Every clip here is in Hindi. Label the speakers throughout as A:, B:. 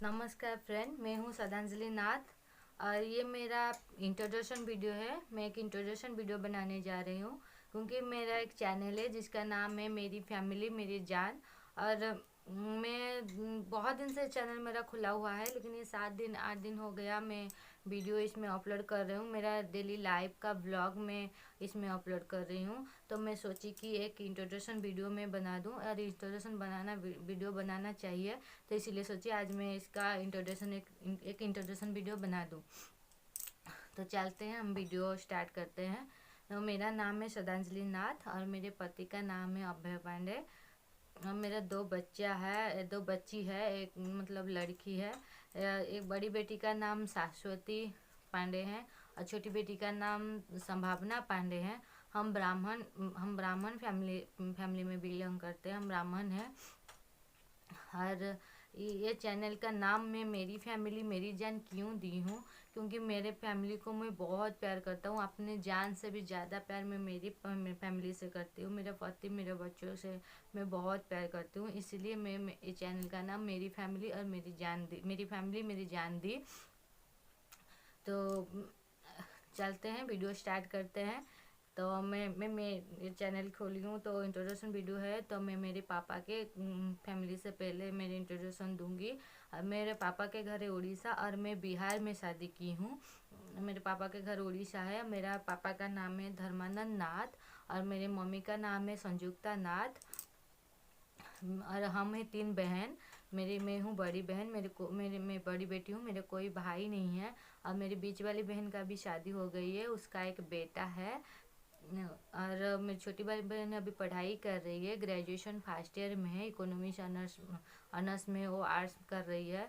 A: नमस्कार फ्रेंड, मैं हूँ श्रद्धांजलि नाथ और ये मेरा इंट्रोडक्शन वीडियो है। मैं एक इंट्रोडक्शन वीडियो बनाने जा रही हूँ क्योंकि मेरा एक चैनल है जिसका नाम है मेरी फैमिली मेरी जान। और मैं बहुत दिन से चैनल मेरा खुला हुआ है, लेकिन ये 7 दिन 8 दिन हो गया मैं वीडियो इसमें अपलोड कर रही हूँ। मेरा डेली लाइफ का ब्लॉग मैं इसमें अपलोड कर रही हूँ। तो मैं सोची कि एक इंट्रोडक्शन वीडियो मैं बना दूँ, और इंट्रोडक्शन बनाना वीडियो बनाना चाहिए, तो इसीलिए सोची आज मैं इसका इंट्रोडक्शन एक इंट्रोडक्शन वीडियो बना दूँ। तो चलते हैं, हम वीडियो स्टार्ट करते हैं। तो मेरा नाम है श्रद्धांजलि नाथ और मेरे पति का नाम है अभय पांडे। और मेरा दो बच्ची है, एक मतलब लड़की है। एक बड़ी बेटी का नाम शाश्वती पांडे है और छोटी बेटी का नाम संभावना पांडे है। हम ब्राह्मण फैमिली में बिलोंग करते हैं, हम ब्राह्मण हैं। और ये चैनल का नाम मैं मेरी फैमिली मेरी जान क्यों दी हूँ, क्योंकि मेरे फैमिली को मैं बहुत प्यार करता हूँ। अपने जान से भी ज़्यादा प्यार मैं मेरी फैमिली से करती हूँ। मेरे पति मेरे बच्चों से मैं बहुत प्यार करती हूँ, इसलिए मैं इस चैनल का नाम मेरी फैमिली और मेरी फैमिली मेरी जान दी। तो चलते हैं, वीडियो स्टार्ट करते हैं। तो मैं ये चैनल खोली हूँ, तो इंट्रोडक्शन वीडियो है, तो मैं मेरे पापा के फैमिली से पहले मेरे इंट्रोडक्शन दूंगी। मेरे पापा के घर है उड़ीसा और मैं बिहार में शादी की हूँ। मेरे पापा के घर उड़ीसा है। मेरा पापा का नाम है धर्मानंद नाथ और मेरे मम्मी का नाम है संयुक्ता नाथ। और हम हैं 3 बहन। मैं हूँ बड़ी बहन, मैं बड़ी बेटी हूँ, मेरे कोई भाई नहीं है। और मेरी बीच वाली बहन का भी शादी हो गई है, उसका एक बेटा है। और मेरी छोटी वाली बहन अभी पढ़ाई कर रही है, ग्रेजुएशन फर्स्ट ईयर में है, इकोनॉमिक्स ऑनर्स में वो आर्ट्स कर रही है।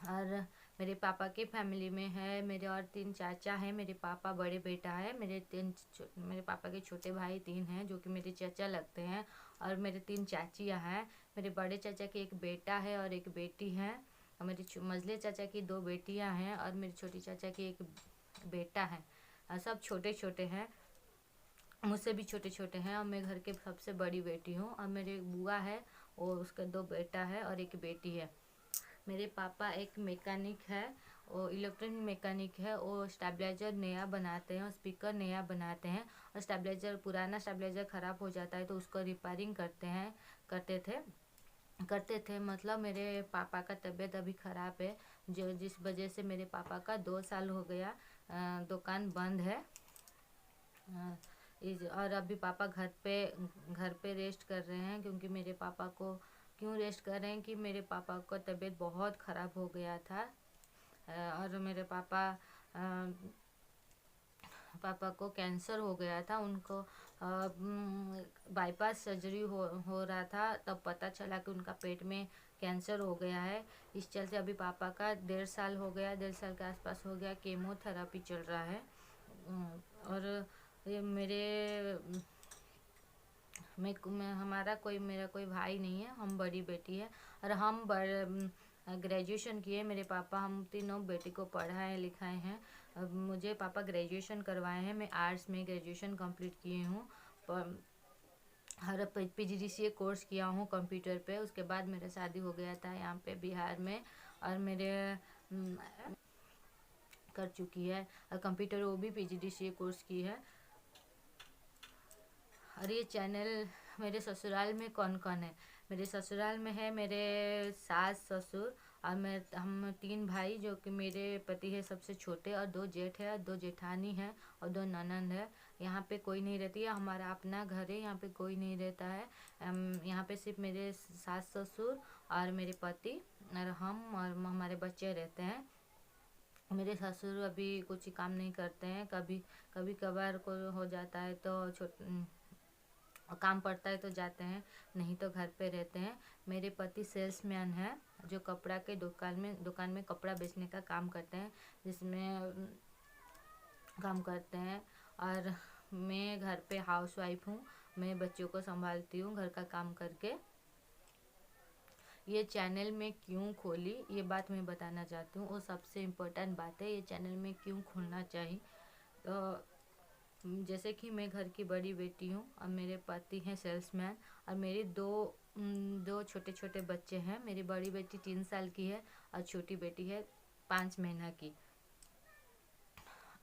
A: और मेरे पापा के फैमिली में है मेरे और 3 चाचा हैं। मेरे पापा बड़े बेटा है, मेरे पापा के छोटे भाई 3 हैं जो कि मेरे चाचा लगते हैं। और मेरे 3 चाचियाँ हैं। मेरे बड़े चाचा के एक बेटा है और एक बेटी है। और मेरे मझले चाचा की 2 बेटियाँ हैं और मेरे छोटी चाचा की एक बेटा है। सब छोटे छोटे हैं, मुझसे भी छोटे छोटे हैं। और मैं घर के सबसे बड़ी बेटी हूँ। और मेरे बुआ है, और उसका 2 बेटा है और एक बेटी है। मेरे पापा एक मैकेनिक है, वो इलेक्ट्रॉनिक मैकेनिक है। वो स्टेबलाइजर नया बनाते हैं और स्पीकर नया बनाते हैं। और पुराना स्टेबलाइजर ख़राब हो जाता है तो उसको रिपेयरिंग करते थे मतलब मेरे पापा का तबीयत अभी ख़राब है, जो जिस वजह से मेरे पापा का 2 साल हो गया दुकान बंद है। और अभी पापा घर पे रेस्ट कर रहे हैं, क्योंकि मेरे पापा को क्यों रेस्ट कर रहे हैं कि मेरे पापा का तबीयत बहुत ख़राब हो गया था। और मेरे पापा को कैंसर हो गया था। उनको बाईपास सर्जरी हो रहा था, तब पता चला कि उनका पेट में कैंसर हो गया है। इस चलते अभी पापा का 1.5 साल हो गया, 1.5 साल के आसपास हो गया, केमोथेरापी चल रहा है। और ये मेरा कोई भाई नहीं है, हम बड़ी बेटी है। और हम ग्रेजुएशन किए मेरे पापा, हम तीनों बेटी को पढ़ाए लिखाए हैं। अब मुझे पापा ग्रेजुएशन करवाए हैं, मैं आर्ट्स में ग्रेजुएशन कंप्लीट किए हूँ। हर PGDCA कोर्स किया हूँ कंप्यूटर पे। उसके बाद मेरा शादी हो गया था यहाँ पे बिहार में, और मेरे कर चुकी है और कंप्यूटर वो भी PGDCA कोर्स की है। और ये चैनल मेरे ससुराल में कौन कौन है? मेरे ससुराल में है मेरे सास ससुर और हम 3 भाई, जो कि मेरे पति है सबसे छोटे, और 2 जेठ है, 2 जेठानी है और 2 ननंद है। यहाँ पे कोई नहीं रहती है, हमारा अपना घर है, यहाँ पे कोई नहीं रहता है। यहाँ पे सिर्फ मेरे सास ससुर और मेरे पति और हम और हमारे बच्चे रहते हैं। मेरे ससुर अभी कुछ काम नहीं करते हैं, कभी कभी कभार को हो जाता है तो काम पड़ता है तो जाते हैं, नहीं तो घर पे रहते हैं। मेरे पति सेल्समैन है, जो कपड़ा के दुकान में कपड़ा बेचने का काम करते हैं, जिसमें काम करते हैं। और मैं घर पे हाउस वाइफ हूँ, मैं बच्चों को संभालती हूँ घर का काम करके। ये चैनल में क्यों खोली, ये बात मैं बताना चाहती हूँ, वो सबसे इम्पोर्टेंट बात है, ये चैनल में क्यों खोलना चाहिए। तो जैसे कि मैं घर की बड़ी बेटी हूँ और मेरे पति हैं सेल्समैन, और मेरी 2 दो छोटे छोटे बच्चे हैं। मेरी बड़ी बेटी 3 साल की है और छोटी बेटी है 5 महीना की।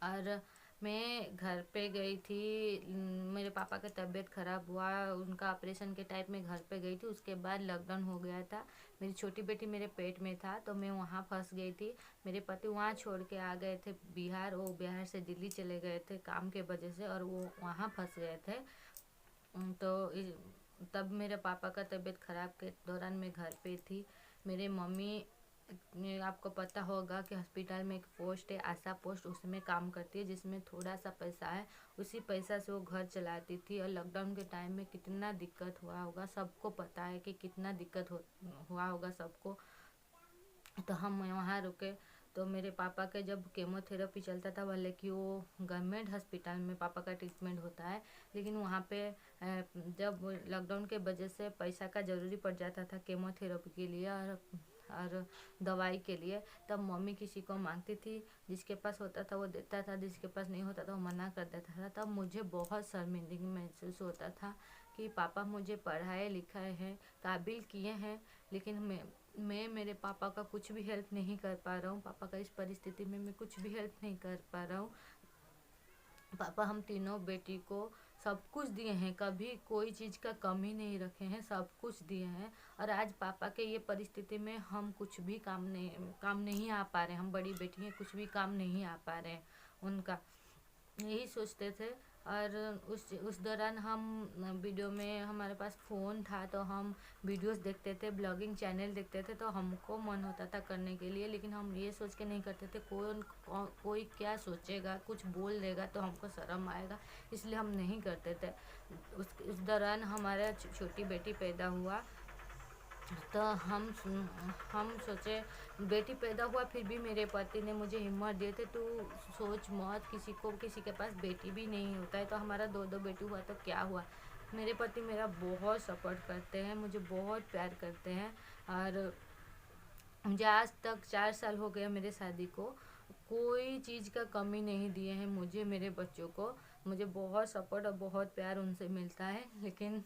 A: और मैं घर पे गई थी, मेरे पापा का तबीयत ख़राब हुआ, उनका ऑपरेशन के टाइम में घर पे गई थी। उसके बाद लॉकडाउन हो गया था। मेरी छोटी बेटी मेरे पेट में था तो मैं वहाँ फंस गई थी। मेरे पति वहाँ छोड़ के आ गए थे बिहार, वो बिहार से दिल्ली चले गए थे काम के वजह से, और वो वहाँ फंस गए थे। तब मेरे पापा का तबीयत ख़राब के दौरान मैं घर पे थी। मेरे मम्मी, आपको पता होगा कि हॉस्पिटल में एक पोस्ट है आशा पोस्ट, उसमें काम करती है जिसमें थोड़ा सा पैसा है, उसी पैसा से वो घर चलाती थी। और लॉकडाउन के टाइम में कितना दिक्कत हुआ होगा, सबको पता है कि कितना दिक्कत हुआ होगा सबको। तो हम वहाँ रुके। तो मेरे पापा के जब केमोथेरेपी चलता था, भले कि वो गवर्नमेंट हॉस्पिटल में पापा का ट्रीटमेंट होता है, लेकिन वहाँ पे जब लॉकडाउन के वजह से पैसा का ज़रूरी पड़ जाता था केमोथेरेपी के लिए और दवाई के लिए, तब मम्मी किसी को मांगती थी। जिसके पास होता था वो देता था, जिसके पास नहीं होता था वो मना कर देता था। तब मुझे बहुत शर्मिंदगी महसूस होता था कि पापा मुझे पढ़ाए लिखाए हैं, काबिल किए हैं, लेकिन मैं मेरे पापा का कुछ भी हेल्प नहीं कर पा रहा हूँ। पापा का इस परिस्थिति में मैं कुछ भी हेल्प नहीं कर पा रहा हूँ। पापा हम तीनों बेटी को सब कुछ दिए हैं, कभी कोई चीज़ का कमी नहीं रखे हैं, सब कुछ दिए हैं। और आज पापा के ये परिस्थिति में हम कुछ भी काम नहीं आ पा रहे। हम बड़ी बेटी हैं, कुछ भी काम नहीं आ पा रहे हैं उनका, यही सोचते थे। और उस दौरान हम वीडियो में, हमारे पास फ़ोन था तो हम वीडियोस देखते थे, ब्लॉगिंग चैनल देखते थे, तो हमको मन होता था करने के लिए, लेकिन हम ये सोच के नहीं करते थे कोई क्या सोचेगा, कुछ बोल देगा तो हमको शर्म आएगा, इसलिए हम नहीं करते थे। उस दौरान हमारा छोटी बेटी पैदा हुआ तो हम सोचे, बेटी पैदा हुआ फिर भी मेरे पति ने मुझे हिम्मत दिए थे, तू सोच मत, किसी के पास बेटी भी नहीं होता है, तो हमारा दो बेटी हुआ तो क्या हुआ। मेरे पति मेरा बहुत सपोर्ट करते हैं, मुझे बहुत प्यार करते हैं। और मुझे आज तक 4 साल हो गए मेरे शादी को, कोई चीज़ का कमी नहीं दिए हैं मुझे, मेरे बच्चों को। मुझे बहुत सपोर्ट और बहुत प्यार उनसे मिलता है। लेकिन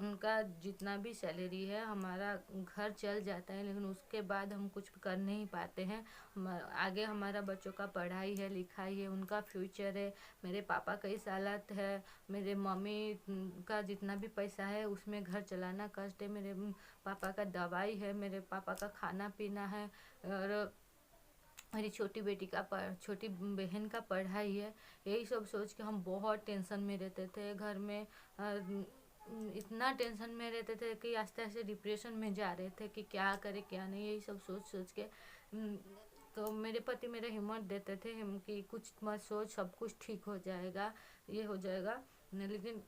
A: उनका जितना भी सैलरी है, हमारा घर चल जाता है, लेकिन उसके बाद हम कुछ कर नहीं पाते हैं। आगे हमारा बच्चों का पढ़ाई है, लिखाई है, उनका फ्यूचर है। मेरे पापा कई सालात है, मेरे मम्मी का जितना भी पैसा है उसमें घर चलाना कष्ट है। मेरे पापा का दवाई है, मेरे पापा का खाना पीना है, और मेरी छोटी बहन का पढ़ाई है। यही सब सोच के हम बहुत टेंशन में रहते थे घर में। इतना टेंशन में रहते थे कि आस्ते आस्ते डिप्रेशन में जा रहे थे कि क्या करें क्या नहीं, यही सब सोच सोच के। तो मेरे पति मेरे हिम्मत देते थे कि कुछ मत सोच, सब कुछ ठीक हो जाएगा, ये हो जाएगा। लेकिन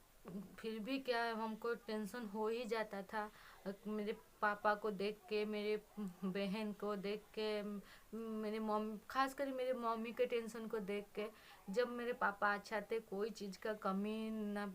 A: फिर भी क्या, हमको टेंशन हो ही जाता था। मेरे पापा को देख के, मेरे बहन को देख के, मेरे मम्मी, खास कर मेरे मम्मी के टेंशन को देख के। जब मेरे पापा अच्छा थे, कोई चीज़ का कमी ना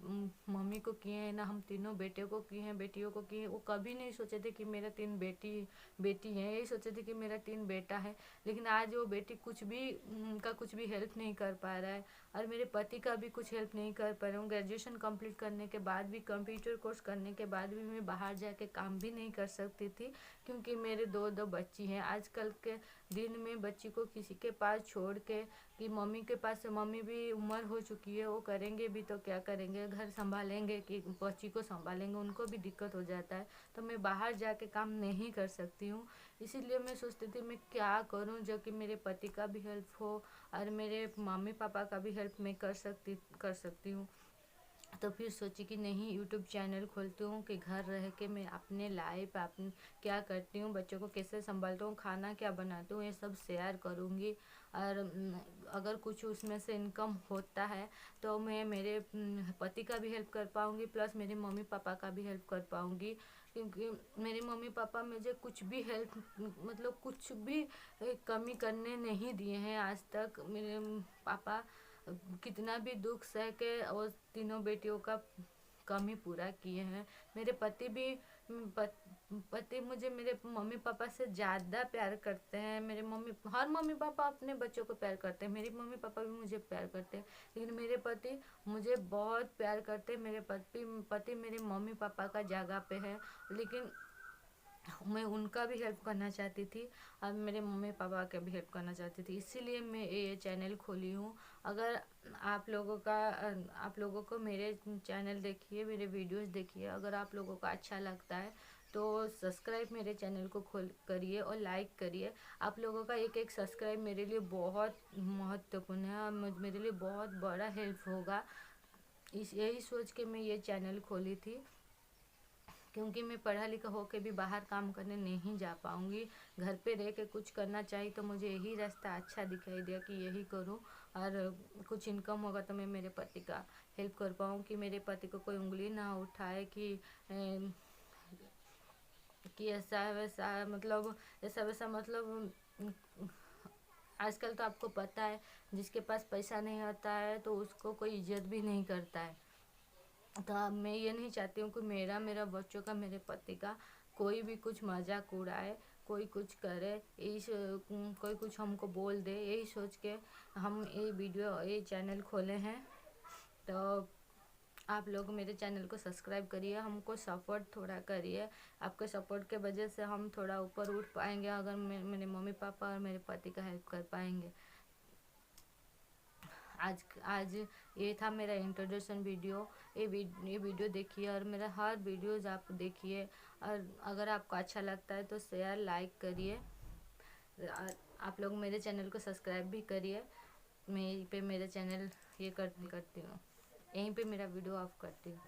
A: मम्मी को किए हैं, ना हम तीनों बेटे को किए हैं, बेटियों को किए हैं। वो कभी नहीं सोचे थे कि मेरा 3 बेटी है, यही सोचे थे कि मेरा 3 बेटा है। लेकिन आज वो बेटी उनका कुछ भी हेल्प नहीं कर पा रहा है, और मेरे पति का भी कुछ हेल्प नहीं कर पा रहा हूँ। ग्रेजुएशन कंप्लीट करने के बाद भी, कंप्यूटर कोर्स करने के बाद भी मैं बाहर जाके काम भी नहीं कर सकती थी, क्योंकि मेरे दो बच्ची हैं। आजकल के दिन में बच्ची को किसी के पास छोड़ के, कि मम्मी के पास, मम्मी भी उम्र हो चुकी है, वो करेंगे भी तो क्या करेंगे, घर संभालेंगे कि बच्ची को संभालेंगे, उनको भी दिक्कत हो जाता है। तो मैं बाहर जाके काम नहीं कर सकती हूँ। इसीलिए मैं सोचती थी मैं क्या करूँ जो कि मेरे पति का भी हेल्प हो और मेरे मम्मी पापा का भी हेल्प मैं कर सकती हूँ। तो फिर सोची कि नहीं, यूट्यूब चैनल खोलती हूँ कि घर रह के मैं अपने लाइफ, अपने क्या करती हूँ, बच्चों को कैसे संभालती हूँ, खाना क्या बनाती हूँ, ये सब शेयर करूँगी। और अगर कुछ उसमें से इनकम होता है तो मैं मेरे पति का भी हेल्प कर पाऊँगी, प्लस मेरे मम्मी पापा का भी हेल्प कर पाऊँगी। क्योंकि मेरे मम्मी पापा मुझे कुछ भी हेल्प, मतलब कुछ भी कमी करने नहीं दिए हैं आज तक। मेरे पापा कितना भी दुख सह के और तीनों बेटियों का कमी पूरा किए हैं। मेरे पति भी पति मुझे मेरे मम्मी पापा से ज़्यादा प्यार करते हैं। हर मम्मी पापा अपने बच्चों को प्यार करते हैं, मेरे मम्मी पापा भी मुझे प्यार करते हैं, लेकिन मेरे पति मुझे बहुत प्यार करते हैं। मेरे पति मेरे मम्मी पापा का जगह पे है, लेकिन मैं उनका भी हेल्प करना चाहती थी और मेरे मम्मी पापा का भी हेल्प करना चाहती थी, इसीलिए मैं ये चैनल खोली हूँ। अगर आप लोगों को मेरे चैनल देखिए, मेरे वीडियोस देखिए, अगर आप लोगों को अच्छा लगता है तो सब्सक्राइब मेरे चैनल को खोल करिए और लाइक करिए। आप लोगों का एक एक सब्सक्राइब मेरे लिए बहुत महत्वपूर्ण है और मेरे लिए बहुत बड़ा हेल्प होगा। यही सोच के मैं ये चैनल खोली थी, क्योंकि मैं पढ़ा लिखा होके भी बाहर काम करने नहीं जा पाऊँगी। घर पे रह के कुछ करना चाहिए, तो मुझे यही रास्ता अच्छा दिखाई दिया कि यही करूँ और कुछ इनकम होगा तो मैं मेरे पति का हेल्प कर पाऊँ, कि मेरे पति को कोई उंगली ना उठाए कि ऐसा वैसा मतलब आजकल तो आपको पता है, जिसके पास पैसा नहीं होता है तो उसको कोई इज्जत भी नहीं करता है। तो अब मैं ये नहीं चाहती हूँ कि मेरा बच्चों का, मेरे पति का कोई भी कुछ मजाक उड़ाए, कोई कुछ करे, कोई कुछ हमको बोल दे, यही सोच के हम ये चैनल खोले हैं। तो आप लोग मेरे चैनल को सब्सक्राइब करिए, हमको सपोर्ट थोड़ा करिए। आपके सपोर्ट के वजह से हम थोड़ा ऊपर उठ पाएंगे, अगर मेरे मम्मी पापा और मेरे पति का हेल्प कर पाएंगे। आज ये था मेरा इंट्रोडक्शन वीडियो। ये वीडियो देखिए और मेरा हर वीडियोज़ आप देखिए, और अगर आपको अच्छा लगता है तो शेयर लाइक करिए। आप लोग मेरे चैनल को सब्सक्राइब भी करिए। मैं यहीं पे मेरा चैनल ये करती हूँ, यहीं पे मेरा वीडियो ऑफ करती हूँ।